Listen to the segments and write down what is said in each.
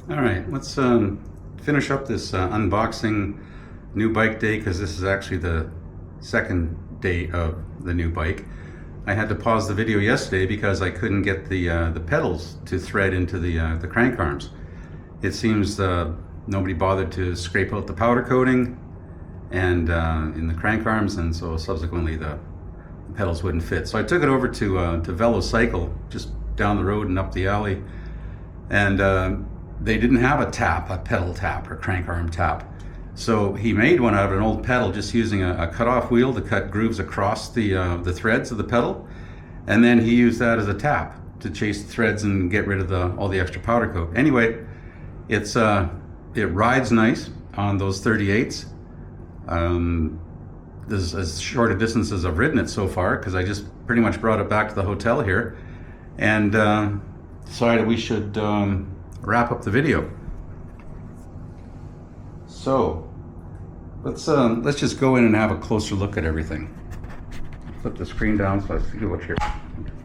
All right, let's finish up this unboxing new bike day, because this is actually the second day of the new bike. I had to pause the video yesterday because I couldn't get the pedals to thread into the crank arms. It seems nobody bothered to scrape out the powder coating and in the crank arms, and so subsequently the pedals wouldn't fit. So I took it over to Velo Cycle, just down the road and up the alley, and they didn't have a pedal tap or crank arm tap. So he made one out of an old pedal, just using a cut-off wheel to cut grooves across the threads of the pedal, and then he used that as a tap to chase the threads and get rid of all the extra powder coat. Anyway, it rides nice on those 38s. This is as short a distance as I've ridden it so far, because I just pretty much brought it back to the hotel here and decided we should wrap up the video. So let's just go in and have a closer look at everything. Flip the screen down so I see what you're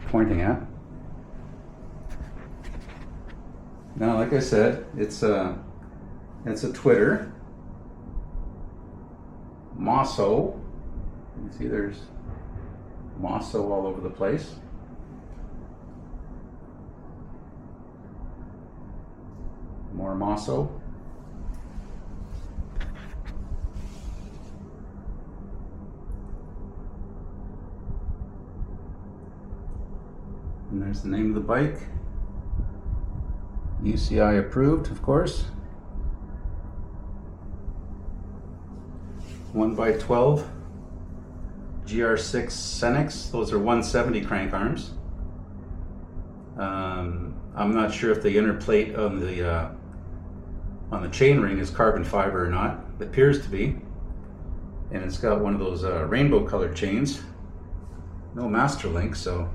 pointing at. Now, like I said, it's a Twitter Mosso. You can see there's Mosso all over the place. More Mosso. And there's the name of the bike. UCI approved, of course. 1x12 GR6 Cenex. Those are 170 crank arms. I'm not sure if the inner plate on the chain ring is carbon fiber or not. It appears to be. And it's got one of those rainbow colored chains. No master link, so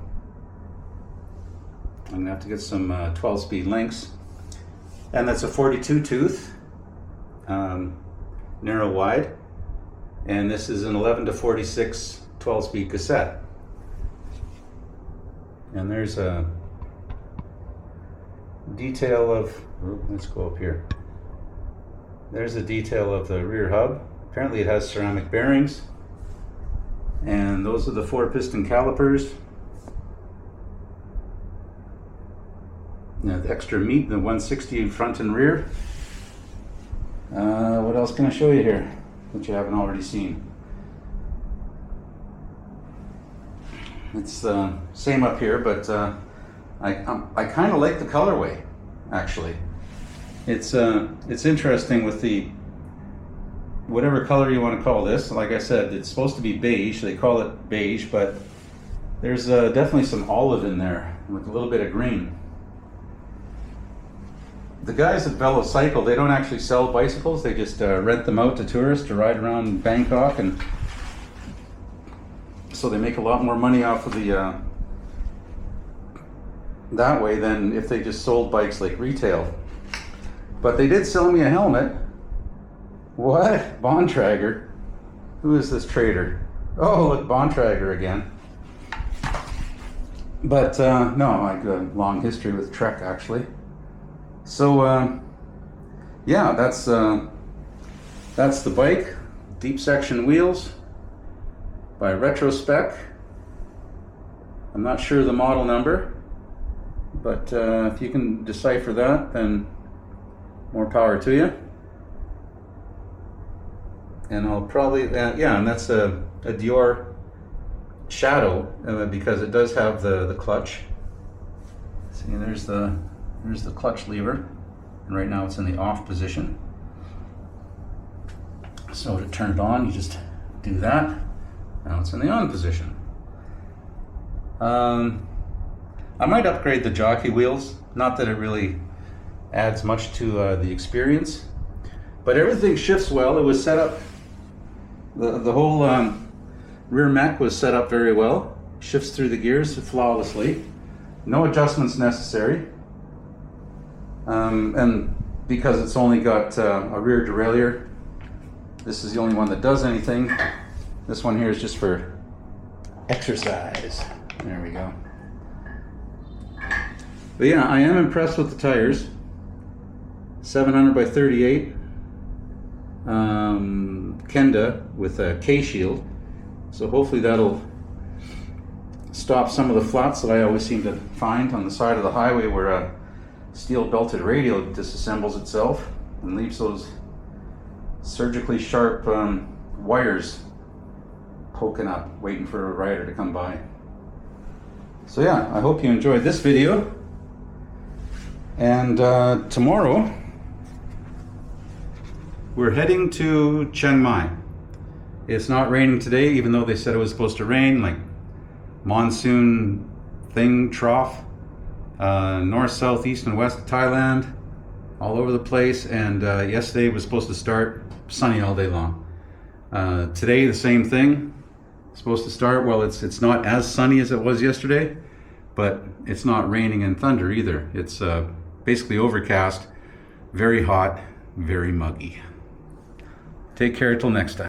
I'm gonna have to get some 12-speed links. And that's a 42 tooth, narrow wide. And this is an 11 to 46 12-speed cassette. And there's a detail of, let's go up here. There's a detail of the rear hub. Apparently it has ceramic bearings. And those are the 4-piston calipers. Now, the extra meat, the 160 front and rear. What else can I show you here that you haven't already seen? It's the same up here, but I kind of like the colorway, actually. It's interesting with the whatever color you want to call this. Like I said, it's supposed to be beige. They call it beige, but there's definitely some olive in there with a little bit of green. The guys at Velo Cycle, they don't actually sell bicycles. They just rent them out to tourists to ride around Bangkok, and so they make a lot more money off of the that way than if they just sold bikes like retail. But they did sell me a helmet. What? Bontrager? Who is this trader? Oh, look, Bontrager again. But no, I got a long history with Trek, actually. So yeah, that's the bike. Deep section wheels by Retrospec. I'm not sure the model number, but if you can decipher that, then more power to you. And I'll probably yeah, and that's a Dior Shadow, because it does have the clutch. See, there's the clutch lever, and right now it's in the off position. So to turn it on, you just do that. Now it's in the on position. I might upgrade the jockey wheels. Not that it really adds much to the experience, but everything shifts well. It was set up, the whole rear mech was set up very well. Shifts through the gears flawlessly. No adjustments necessary. And because it's only got a rear derailleur, this is the only one that does anything. This one here is just for exercise. There we go. But yeah, I am impressed with the tires. 700 by 38 Kenda with a K-shield. So hopefully that'll stop some of the flats that I always seem to find on the side of the highway where a steel belted radial disassembles itself and leaves those surgically sharp wires poking up, waiting for a rider to come by. So yeah, I hope you enjoyed this video. And tomorrow, we're heading to Chiang Mai. It's not raining today, even though they said it was supposed to rain, like monsoon thing, trough, north, south, east, and west of Thailand, all over the place. And yesterday was supposed to start sunny all day long. Today, the same thing. Supposed to start, well, it's not as sunny as it was yesterday, but it's not raining and thunder either. It's basically overcast, very hot, very muggy. Take care till next time.